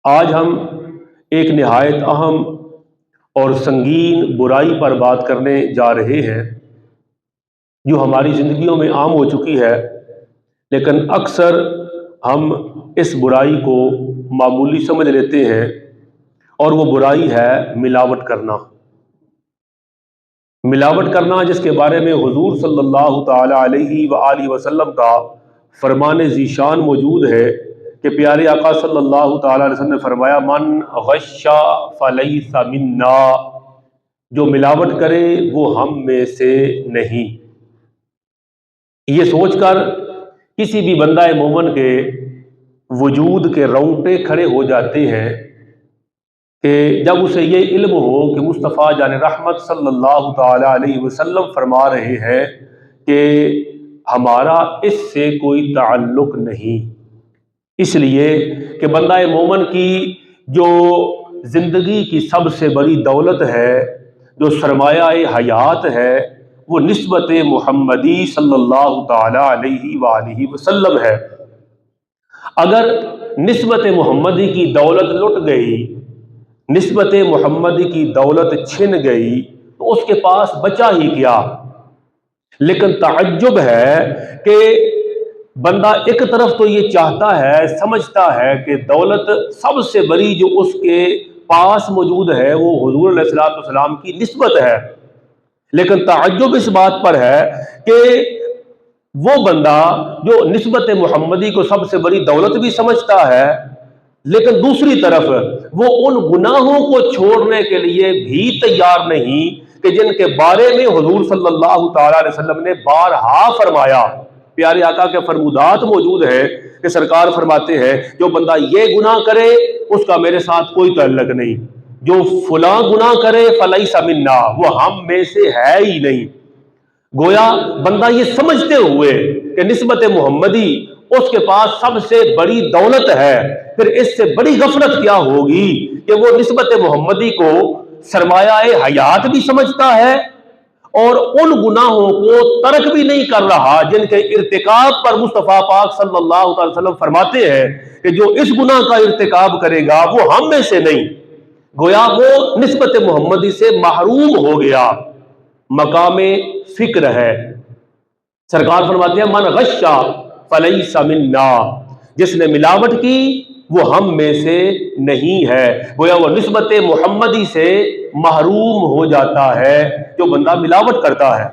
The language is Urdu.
آج ہم ایک نہایت اہم اور سنگین برائی پر بات کرنے جا رہے ہیں جو ہماری زندگیوں میں عام ہو چکی ہے، لیکن اکثر ہم اس برائی کو معمولی سمجھ لیتے ہیں، اور وہ برائی ہے ملاوٹ کرنا۔ ملاوٹ کرنا، جس کے بارے میں حضور صلی اللہ تعالی علیہ وآلہ وسلم کا فرمان ذیشان موجود ہے کہ پیارے آقا صلی اللہ تعالی علیہ وسلم نے فرمایا، من غش فلیس منا، جو ملاوٹ کرے وہ ہم میں سے نہیں۔ یہ سوچ کر کسی بھی بندہ مومن کے وجود کے رونگٹے کھڑے ہو جاتے ہیں کہ جب اسے یہ علم ہو کہ مصطفیٰ جان رحمت صلی اللہ تعالی علیہ وسلم فرما رہے ہیں کہ ہمارا اس سے کوئی تعلق نہیں۔ اس لیے کہ بندہ مومن کی جو زندگی کی سب سے بڑی دولت ہے، جو سرمایہ حیات ہے، وہ نسبت محمدی صلی اللہ تعالی علیہ وآلہ وسلم ہے۔ اگر نسبت محمدی کی دولت لٹ گئی، نسبت محمدی کی دولت چھن گئی، تو اس کے پاس بچا ہی کیا؟ لیکن تعجب ہے کہ بندہ ایک طرف تو یہ چاہتا ہے، سمجھتا ہے کہ دولت سب سے بڑی جو اس کے پاس موجود ہے وہ حضور علیہ الصلوۃ والسلام کی نسبت ہے، لیکن تعجب اس بات پر ہے کہ وہ بندہ جو نسبت محمدی کو سب سے بڑی دولت بھی سمجھتا ہے، لیکن دوسری طرف وہ ان گناہوں کو چھوڑنے کے لیے بھی تیار نہیں کہ جن کے بارے میں حضور صلی اللہ تعالی علیہ وسلم نے بارہا فرمایا۔ پیارے آقا کے فرمودات موجود ہیں کہ سرکار فرماتے ہیں، جو بندہ یہ گناہ کرے اس کا میرے ساتھ کوئی تعلق نہیں، جو فلاں گناہ کرے فلیس منا، وہ ہم میں سے ہے ہی نہیں۔ گویا بندہ یہ سمجھتے ہوئے کہ نسبت محمدی اس کے پاس سب سے بڑی دولت ہے، پھر اس سے بڑی غفلت کیا ہوگی کہ وہ نسبت محمدی کو سرمایہ حیات بھی سمجھتا ہے اور ان گناہوں کو ترک بھی نہیں کر رہا جن کے ارتکاب پر مصطفیٰ پاک صلی اللہ علیہ وسلم فرماتے ہیں کہ جو اس گناہ کا ارتکاب کرے گا وہ ہم میں سے نہیں۔ گویا وہ نسبت محمدی سے محروم ہو گیا، مقام فکر ہے۔ سرکار فرماتے ہیں، من غشا فلیس منا، جس نے ملاوٹ کی وہ ہم میں سے نہیں ہے۔ گویا وہ نسبت محمدی سے محروم ہو جاتا ہے جو بندہ ملاوٹ کرتا ہے۔